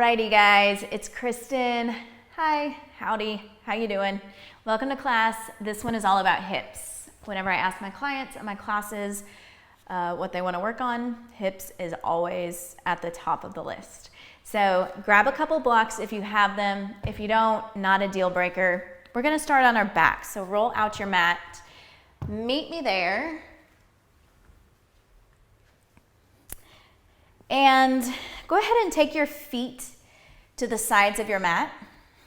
Alrighty guys, it's Kristen. Hi, howdy, how you doing? Welcome to class. This one is all about hips. Whenever I ask my clients in my classes what they want to work on, hips is always at the top of the list. So grab a couple blocks if you have them. If you don't, not a deal breaker. We're gonna start on our back. So roll out your mat, meet me there. And go ahead and take your feet to the sides of your mat.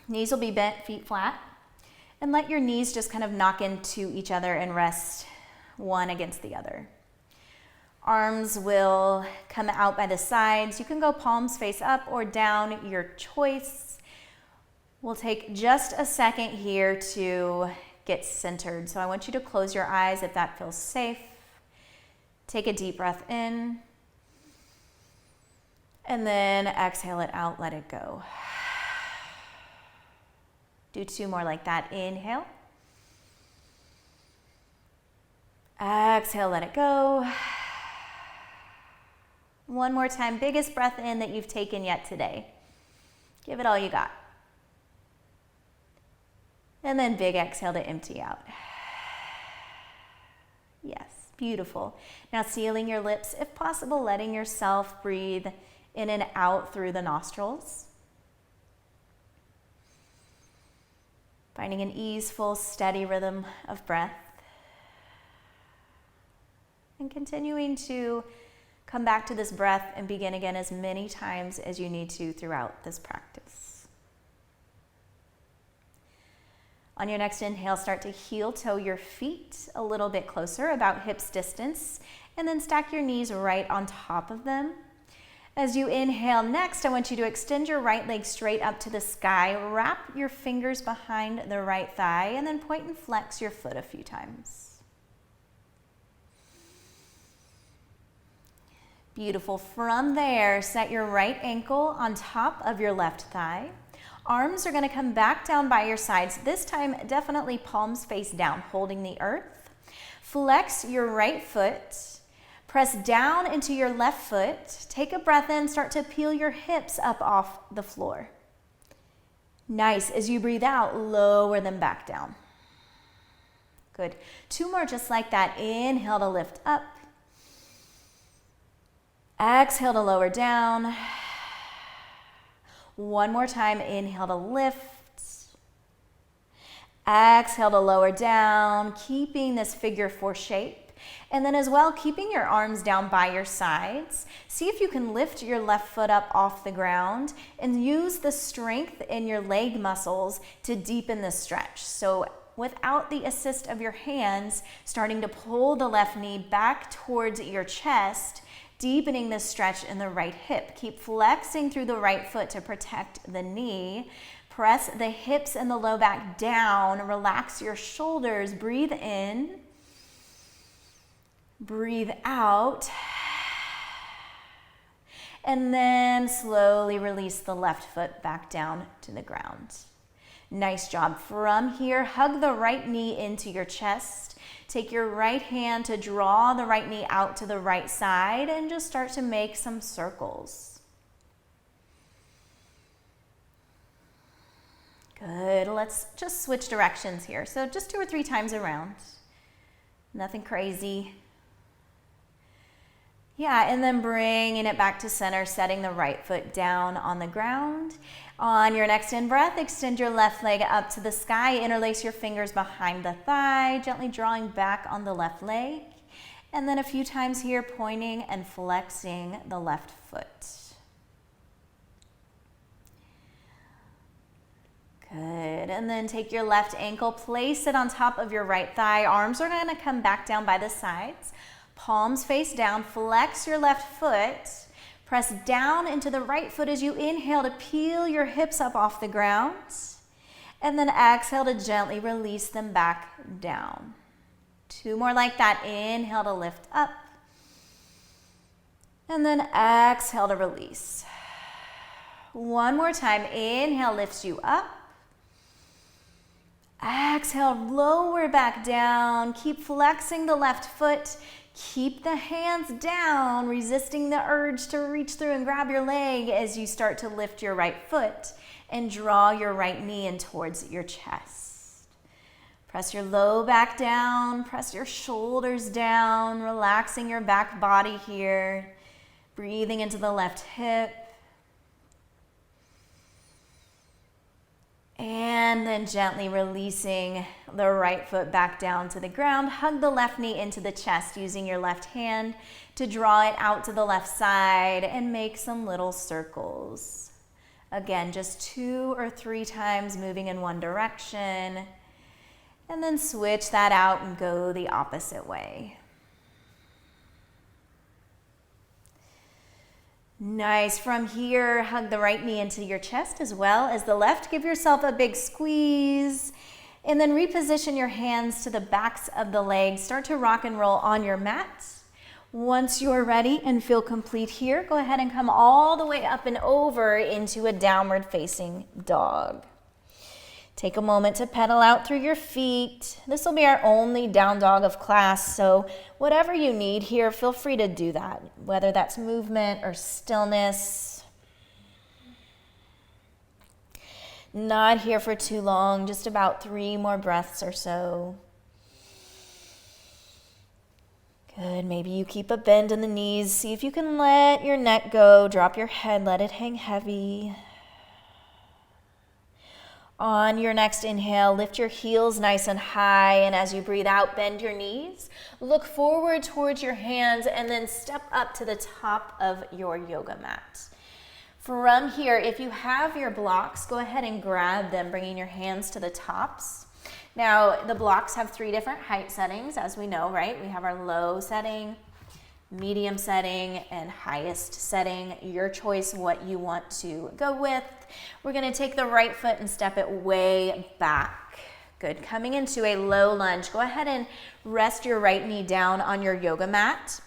Knees will be bent, feet flat. And let your knees just kind of knock into each other and rest one against the other. Arms will come out by the sides. You can go palms face up or down, your choice. We'll take just a second here to get centered. So I want you to close your eyes if that feels safe. Take a deep breath in. And then exhale it out, let it go. Do two more like that. Inhale. Exhale, let it go. One more time, biggest breath in that you've taken yet today. Give it all you got. And then big exhale to empty out. Yes, beautiful. Now sealing your lips, if possible, letting yourself breathe in and out through the nostrils. Finding an easeful, steady rhythm of breath. And continuing to come back to this breath and begin again as many times as you need to throughout this practice. On your next inhale, start to heel toe your feet a little bit closer, about hips distance, and then stack your knees right on top of them. As you inhale next, I want you to extend your right leg straight up to the sky, wrap your fingers behind the right thigh, and then point and flex your foot a few times. Beautiful. From there, set your right ankle on top of your left thigh. Arms are going to come back down by your sides. This time, definitely palms face down, holding the earth. Flex your right foot. Press down into your left foot. Take a breath in. Start to peel your hips up off the floor. Nice. As you breathe out, lower them back down. Good. Two more just like that. Inhale to lift up. Exhale to lower down. One more time. Inhale to lift. Exhale to lower down. Keeping this figure four shape. And then as well, keeping your arms down by your sides. See if you can lift your left foot up off the ground and use the strength in your leg muscles to deepen the stretch. So without the assist of your hands, starting to pull the left knee back towards your chest, deepening the stretch in the right hip. Keep flexing through the right foot to protect the knee. Press the hips and the low back down. Relax your shoulders. Breathe in. Breathe out, and then slowly release the left foot back down to the ground. Nice job. From here, hug the right knee into your chest. Take your right hand to draw the right knee out to the right side and just start to make some circles. Good. Let's just switch directions here. So just 2 or 3 times around. Nothing crazy. Yeah, and then bringing it back to center, setting the right foot down on the ground. On your next in-breath, extend your left leg up to the sky, interlace your fingers behind the thigh, gently drawing back on the left leg. And then a few times here, pointing and flexing the left foot. Good, and then take your left ankle, place it on top of your right thigh. Arms are gonna come back down by the sides. Palms face down, flex your left foot, press down into the right foot as you inhale to peel your hips up off the ground, and then exhale to gently release them back down. 2 more like that. Inhale to lift up, and then exhale to release. 1 more time. Inhale lifts you up, Exhale, lower back down. Keep flexing the left foot. Keep the hands down, resisting the urge to reach through and grab your leg as you start to lift your right foot and draw your right knee in towards your chest. Press your low back down, press your shoulders down, relaxing your back body here. Breathing into the left hip. And then gently releasing the right foot back down to the ground. Hug the left knee into the chest using your left hand to draw it out to the left side and make some little circles. Again, just 2 or 3 times moving in one direction. And then switch that out and go the opposite way. Nice. From here, hug the right knee into your chest as well as the left. Give yourself a big squeeze and then reposition your hands to the backs of the legs. Start to rock and roll on your mat. Once you're ready and feel complete here, go ahead and come all the way up and over into a downward facing dog. Take a moment to pedal out through your feet. This will be our only down dog of class, so whatever you need here, feel free to do that, whether that's movement or stillness. Not here for too long, just about 3 more breaths or so. Good, maybe you keep a bend in the knees. See if you can let your neck go, drop your head, let it hang heavy. On your next inhale, lift your heels nice and high, and as you breathe out, bend your knees. Look forward towards your hands, and then step up to the top of your yoga mat. From here, if you have your blocks, go ahead and grab them, bringing your hands to the tops. Now, the blocks have 3 different height settings, as we know, right? We have our low setting, medium setting, and highest setting. Your choice what you want to go with. We're going to take the right foot and step it way back. Good. Coming into a low lunge. Go ahead and rest your right knee down on your yoga mat.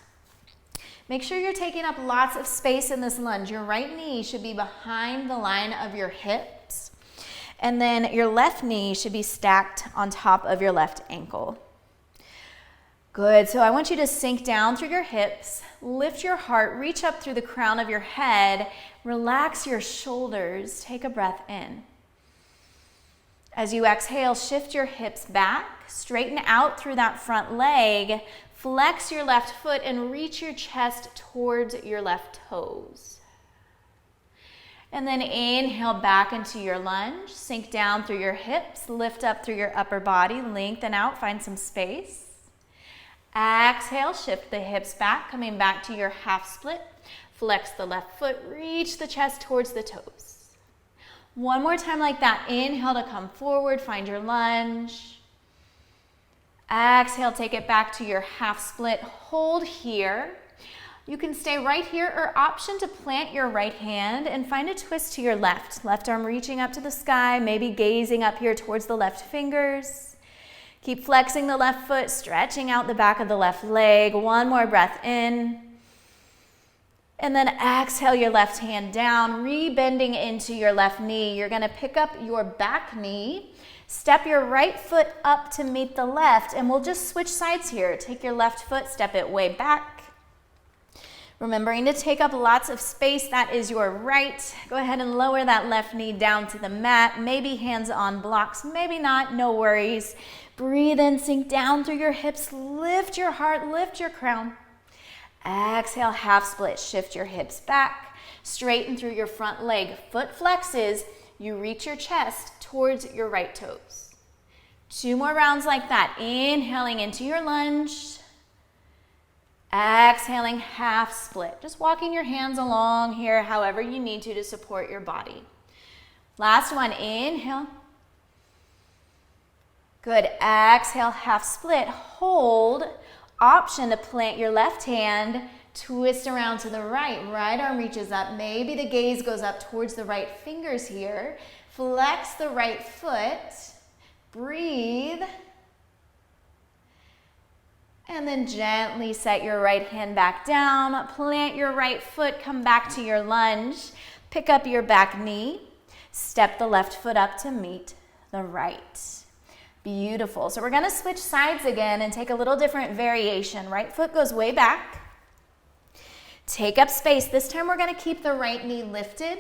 Make sure you're taking up lots of space in this lunge. Your right knee should be behind the line of your hips. And then your left knee should be stacked on top of your left ankle. Good, so I want you to sink down through your hips, lift your heart, reach up through the crown of your head, relax your shoulders, take a breath in. As you exhale, shift your hips back, straighten out through that front leg, flex your left foot and reach your chest towards your left toes. And then inhale back into your lunge, sink down through your hips, lift up through your upper body, lengthen out, find some space. Exhale, shift the hips back, coming back to your half split. Flex the left foot, reach the chest towards the toes. One more time like that. Inhale to come forward, find your lunge. Exhale, take it back to your half split. Hold here. You can stay right here or option to plant your right hand and find a twist to your left. Left arm reaching up to the sky, maybe gazing up here towards the left fingers. Keep flexing the left foot, stretching out the back of the left leg. One more breath in. And then exhale your left hand down, re-bending into your left knee. You're gonna pick up your back knee, step your right foot up to meet the left, and we'll just switch sides here. Take your left foot, step it way back. Remembering to take up lots of space, that is your right. Go ahead and lower that left knee down to the mat. Maybe hands on blocks, maybe not, no worries. Breathe in, sink down through your hips, lift your heart, lift your crown. Exhale, half split, shift your hips back, straighten through your front leg. Foot flexes, you reach your chest towards your right toes. 2 more rounds like that. Inhaling into your lunge. Exhaling, half split. Just walking your hands along here however you need to support your body. Last one, inhale. Good, exhale, half split, hold. Option to plant your left hand, twist around to the right. Right arm reaches up, maybe the gaze goes up towards the right fingers here. Flex the right foot, breathe. And then gently set your right hand back down, plant your right foot, come back to your lunge, pick up your back knee, step the left foot up to meet the right. Beautiful. So we're going to switch sides again and take a little different variation. Right foot goes way back. Take up space. This time we're going to keep the right knee lifted.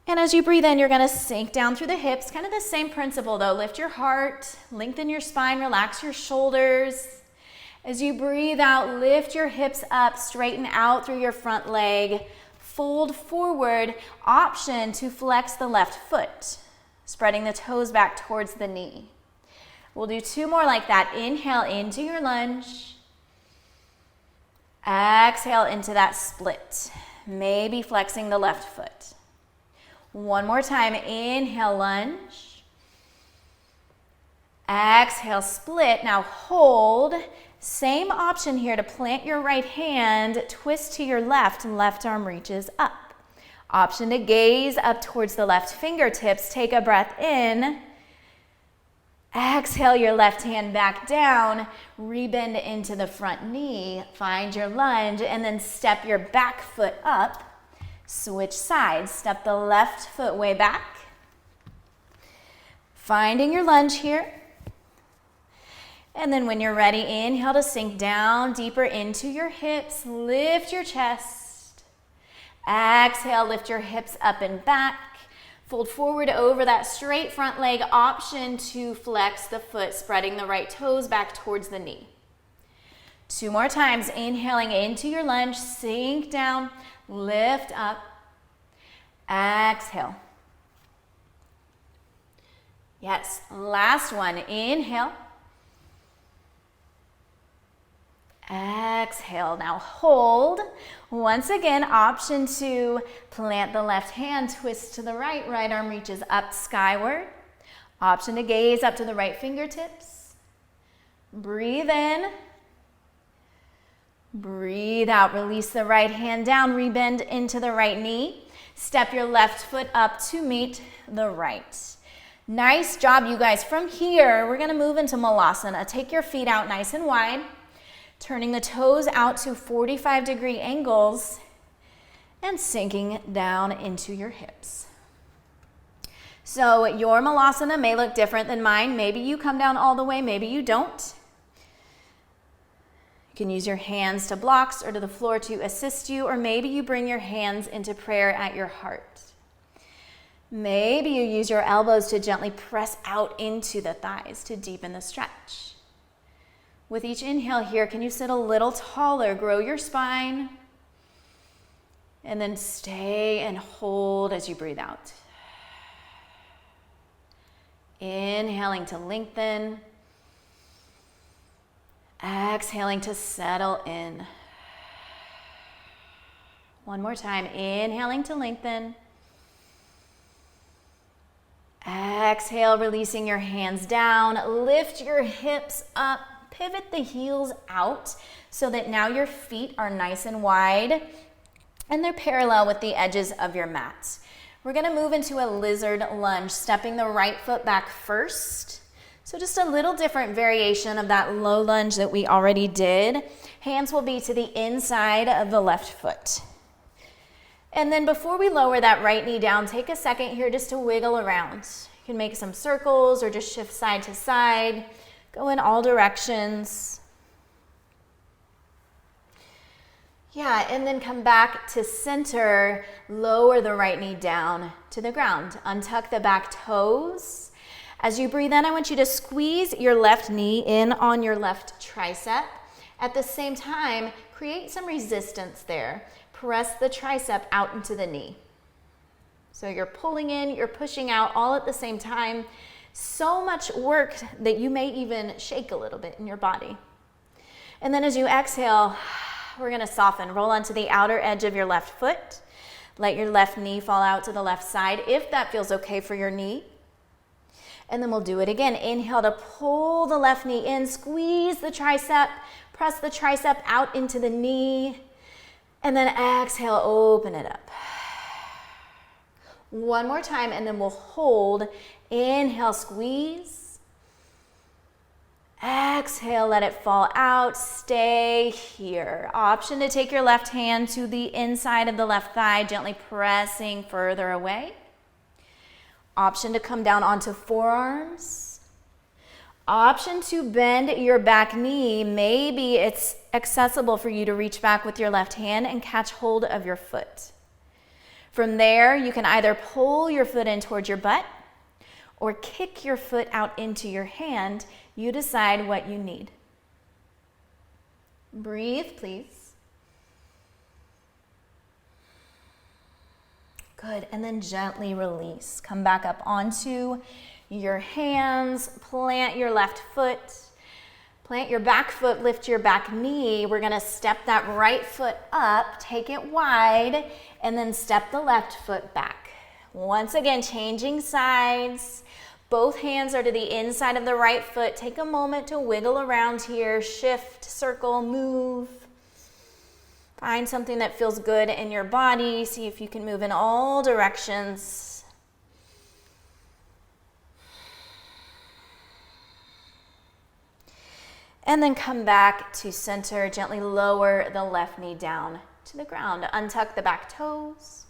And as you breathe in, you're going to sink down through the hips. Kind of the same principle though. Lift your heart, lengthen your spine, relax your shoulders. As you breathe out, lift your hips up, straighten out through your front leg. Fold forward, option to flex the left foot, spreading the toes back towards the knee. We'll do 2 more like that. Inhale into your lunge. Exhale into that split, maybe flexing the left foot. 1 more time. Inhale, lunge. Exhale, split. Now hold. Same option here to plant your right hand, twist to your left, left arm reaches up. Option to gaze up towards the left fingertips. Take a breath in. Exhale your left hand back down, rebend into the front knee, find your lunge, and then step your back foot up. Switch sides, step the left foot way back. Finding your lunge here. And then when you're ready, inhale to sink down deeper into your hips, lift your chest. Exhale, lift your hips up and back. Fold forward over that straight front leg, option to flex the foot, spreading the right toes back towards the knee. 2 more times, inhaling into your lunge, sink down, lift up, exhale. Yes, last one, inhale. Exhale, now hold. Once again, option to plant the left hand, twist to the right, right arm reaches up skyward. Option to gaze up to the right fingertips. Breathe in. Breathe out, release the right hand down, rebend into the right knee. Step your left foot up to meet the right. Nice job, you guys. From here, we're gonna move into Malasana. Take your feet out nice and wide. Turning the toes out to 45-degree angles and sinking down into your hips. So your Malasana may look different than mine. Maybe you come down all the way, maybe you don't. You can use your hands to blocks or to the floor to assist you, or maybe you bring your hands into prayer at your heart. Maybe you use your elbows to gently press out into the thighs to deepen the stretch. With each inhale here, can you sit a little taller? Grow your spine. And then stay and hold as you breathe out. Inhaling to lengthen. Exhaling to settle in. 1 more time. Inhaling to lengthen. Exhale, releasing your hands down. Lift your hips up. Pivot the heels out so that now your feet are nice and wide and they're parallel with the edges of your mat. We're going to move into a lizard lunge, stepping the right foot back first. So just a little different variation of that low lunge that we already did. Hands will be to the inside of the left foot. And then before we lower that right knee down, take a second here just to wiggle around. You can make some circles or just shift side to side. Go in all directions. Yeah, and then come back to center. Lower the right knee down to the ground. Untuck the back toes. As you breathe in, I want you to squeeze your left knee in on your left tricep. At the same time, create some resistance there. Press the tricep out into the knee. So you're pulling in, you're pushing out all at the same time. So much work that you may even shake a little bit in your body. And then as you exhale, we're gonna soften. Roll onto the outer edge of your left foot. Let your left knee fall out to the left side if that feels okay for your knee. And then we'll do it again. Inhale to pull the left knee in, squeeze the tricep, press the tricep out into the knee, and then exhale, open it up. 1 more time, and then we'll hold. Inhale, squeeze. Exhale, let it fall out. Stay here. Option to take your left hand to the inside of the left thigh, gently pressing further away. Option to come down onto forearms. Option to bend your back knee. Maybe it's accessible for you to reach back with your left hand and catch hold of your foot. From there, you can either pull your foot in towards your butt or kick your foot out into your hand. You decide what you need. Breathe, please. Good, and then gently release. Come back up onto your hands, plant your left foot, plant your back foot, lift your back knee. We're gonna step that right foot up, take it wide, and then step the left foot back. Once again, changing sides. Both hands are to the inside of the right foot. Take a moment to wiggle around here, shift, circle, move. Find something that feels good in your body. See if you can move in all directions. And then come back to center. Gently lower the left knee down to the ground. Untuck the back toes.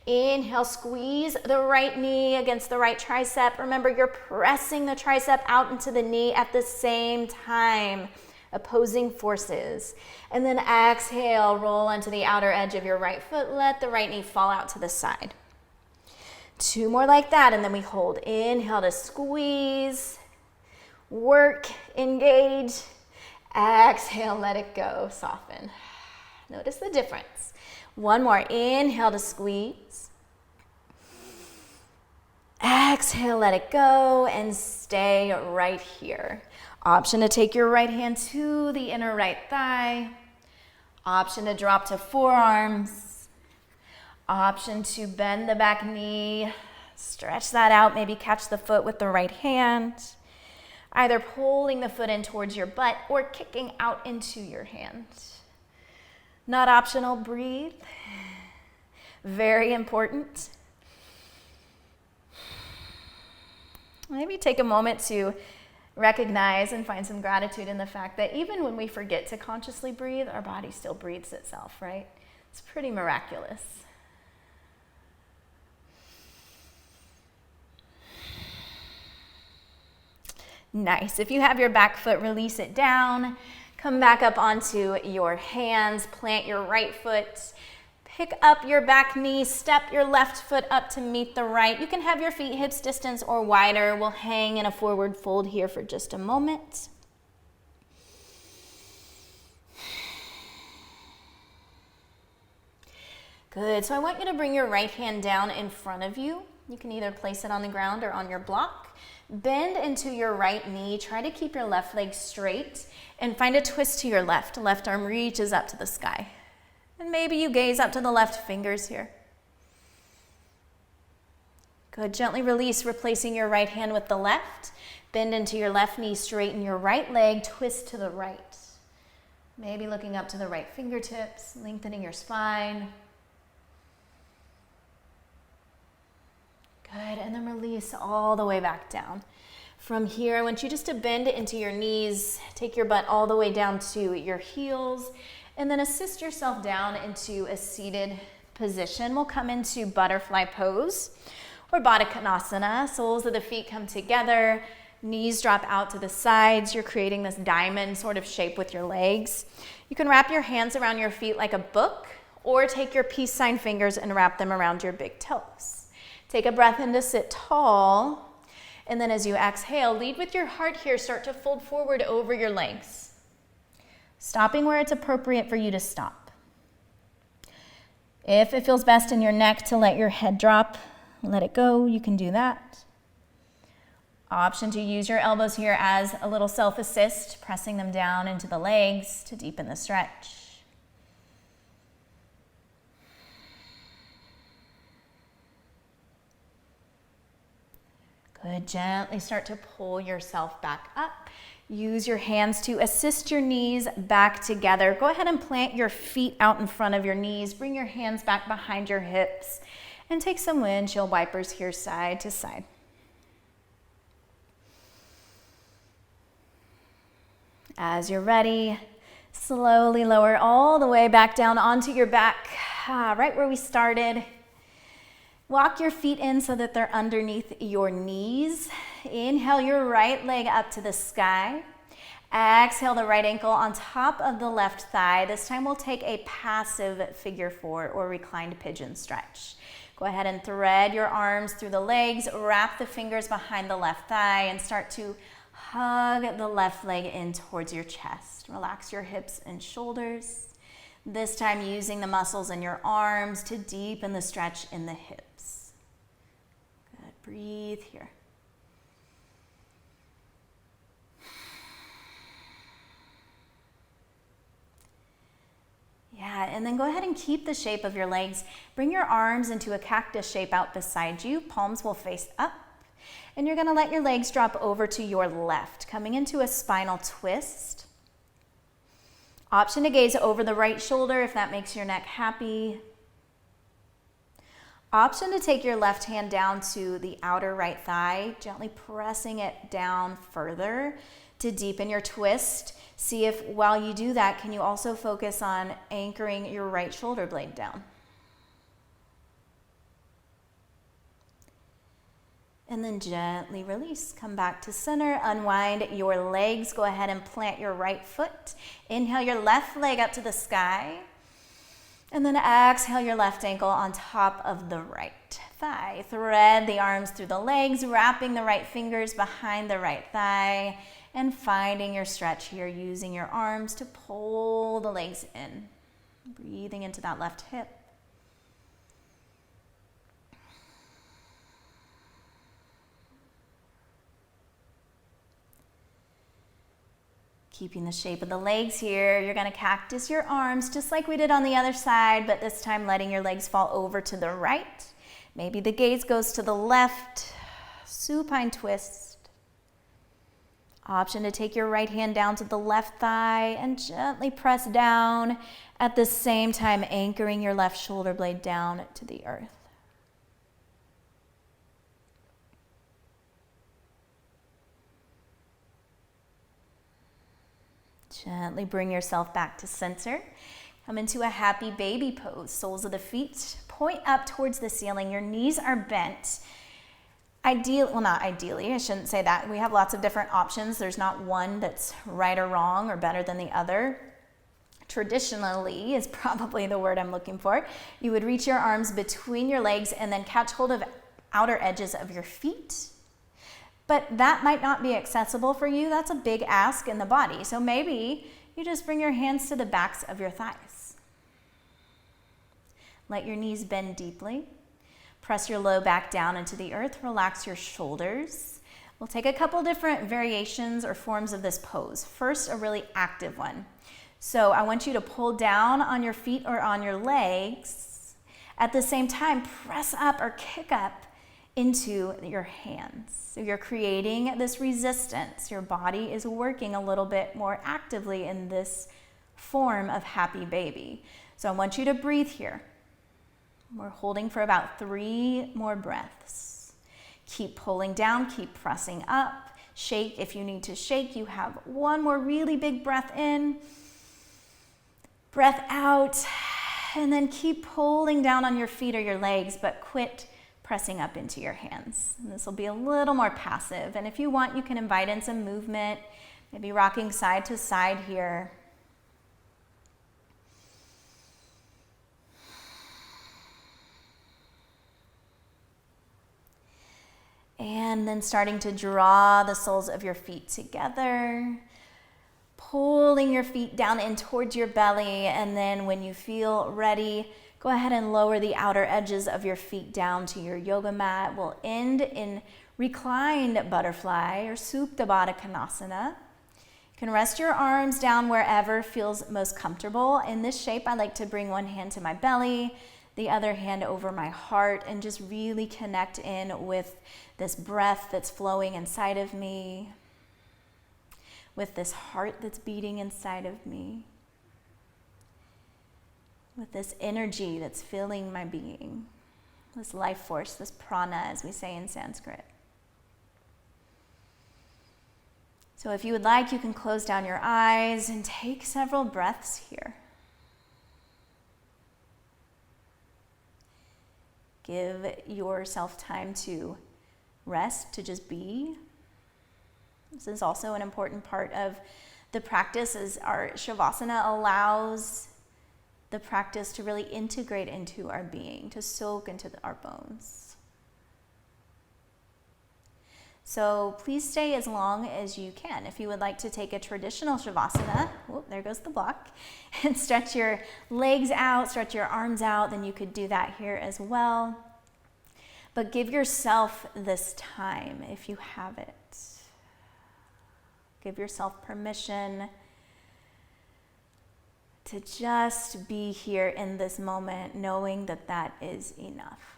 Inhale, squeeze the right knee against the right tricep. Remember, you're pressing the tricep out into the knee at the same time. Opposing forces. And then exhale, roll onto the outer edge of your right foot. Let the right knee fall out to the side. 2 more like that, and then we hold. Inhale to squeeze. Work, engage. Exhale, let it go, soften. Notice the difference. 1 more. Inhale to squeeze. Exhale, let it go, and stay right here. Option to take your right hand to the inner right thigh. Option to drop to forearms. Option to bend the back knee. Stretch that out, maybe catch the foot with the right hand. Either pulling the foot in towards your butt or kicking out into your hand. Not optional, breathe. Very important. Maybe take a moment to recognize and find some gratitude in the fact that even when we forget to consciously breathe, our body still breathes itself, right? It's pretty miraculous. Nice. If you have your back foot, release it down. Come back up onto your hands. Plant your right foot. Pick up your back knee. Step your left foot up to meet the right. You can have your feet hips distance or wider. We'll hang in a forward fold here for just a moment. Good. So I want you to bring your right hand down in front of you. You can either place it on the ground or on your block. Bend into your right knee. Try to keep your left leg straight and find a twist to your left. Left arm reaches up to the sky. And maybe you gaze up to the left fingers here. Good. Gently release, replacing your right hand with the left. Bend into your left knee, straighten your right leg, twist to the right. Maybe looking up to the right fingertips, lengthening your spine. Good. And then release all the way back down. From here, I want you just to bend into your knees, take your butt all the way down to your heels, and then assist yourself down into a seated position. We'll come into butterfly pose or Baddha Konasana. Soles of the feet come together, knees drop out to the sides. You're creating this diamond sort of shape with your legs. You can wrap your hands around your feet like a book or take your peace sign fingers and wrap them around your big toes. Take a breath in to sit tall. And then as you exhale, lead with your heart here. Start to fold forward over your legs. Stopping where it's appropriate for you to stop. If it feels best in your neck to let your head drop, let it go, you can do that. Option to use your elbows here as a little self-assist, pressing them down into the legs to deepen the stretch. Good. Gently start to pull yourself back up. Use your hands to assist your knees back together. Go ahead and plant your feet out in front of your knees. Bring your hands back behind your hips and take some windshield wipers here side to side. As you're ready, slowly lower all the way back down onto your back, right where we started. Walk your feet in so that they're underneath your knees. Inhale your right leg up to the sky. Exhale the right ankle on top of the left thigh. This time we'll take a passive figure four or reclined pigeon stretch. Go ahead and thread your arms through the legs, wrap the fingers behind the left thigh, and start to hug the left leg in towards your chest. Relax your hips and shoulders. This time using the muscles in your arms to deepen the stretch in the hips. Good, breathe here. Yeah, and then go ahead and keep the shape of your legs. Bring your arms into a cactus shape out beside you. Palms will face up. And you're gonna let your legs drop over to your left, coming into a spinal twist. Option to gaze over the right shoulder if that makes your neck happy. Option to take your left hand down to the outer right thigh, gently pressing it down further to deepen your twist. See if while you do that, can you also focus on anchoring your right shoulder blade down. And then gently release. Come back to center, unwind your legs. Go ahead and plant your right foot. Inhale your left leg up to the sky. And then exhale your left ankle on top of the right thigh. Thread the arms through the legs, wrapping the right fingers behind the right thigh, and finding your stretch here, using your arms to pull the legs in. Breathing into that left hip. Keeping the shape of the legs here, you're gonna cactus your arms just like we did on the other side, but this time letting your legs fall over to the right. Maybe the gaze goes to the left. Supine twist. Option to take your right hand down to the left thigh and gently press down, at the same time anchoring your left shoulder blade down to the earth. Gently bring yourself back to center. Come into a happy baby pose. Soles of the feet point up towards the ceiling. Your knees are bent. Not ideally, I shouldn't say that. We have lots of different options. There's not one that's right or wrong or better than the other. Traditionally is probably the word I'm looking for. You would reach your arms between your legs and then catch hold of outer edges of your feet. But that might not be accessible for you. That's a big ask in the body. So maybe you just bring your hands to the backs of your thighs. Let your knees bend deeply. Press your low back down into the earth. Relax your shoulders. We'll take a couple different variations or forms of this pose. First, a really active one. So I want you to pull down on your feet or on your legs. At the same time, press up or kick up into your hands. So you're creating this resistance. Your body is working a little bit more actively in this form of happy baby. So I want you to breathe here. We're holding for about 3 more breaths. Keep pulling down, keep pressing up. Shake if you need to shake. You have 1 more really big breath in. Breath out. And then keep pulling down on your feet or your legs, but quit pressing up into your hands. And this will be a little more passive. And if you want, you can invite in some movement, maybe rocking side to side here. And then starting to draw the soles of your feet together, pulling your feet down in towards your belly. And then when you feel ready, go ahead and lower the outer edges of your feet down to your yoga mat. We'll end in reclined butterfly or Supta Baddha Konasana. You can rest your arms down wherever feels most comfortable. In this shape, I like to bring one hand to my belly, the other hand over my heart, and just really connect in with this breath that's flowing inside of me, with this heart that's beating inside of me, with this energy that's filling my being, this life force, this prana, as we say in Sanskrit. So if you would like, you can close down your eyes and take several breaths here. Give yourself time to rest, to just be. This is also an important part of the practice, is our Shavasana allows the practice to really integrate into our being, to soak into our bones. So please stay as long as you can. If you would like to take a traditional Shavasana, there goes the block, and stretch your legs out, stretch your arms out, then you could do that here as well. But give yourself this time if you have it. Give yourself permission to just be here in this moment, knowing that that is enough.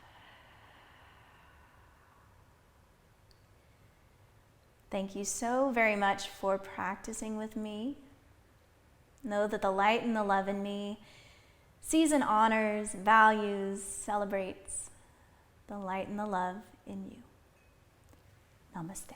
Thank you so very much for practicing with me. Know that the light and the love in me sees and honors, values, celebrates the light and the love in you. Namaste.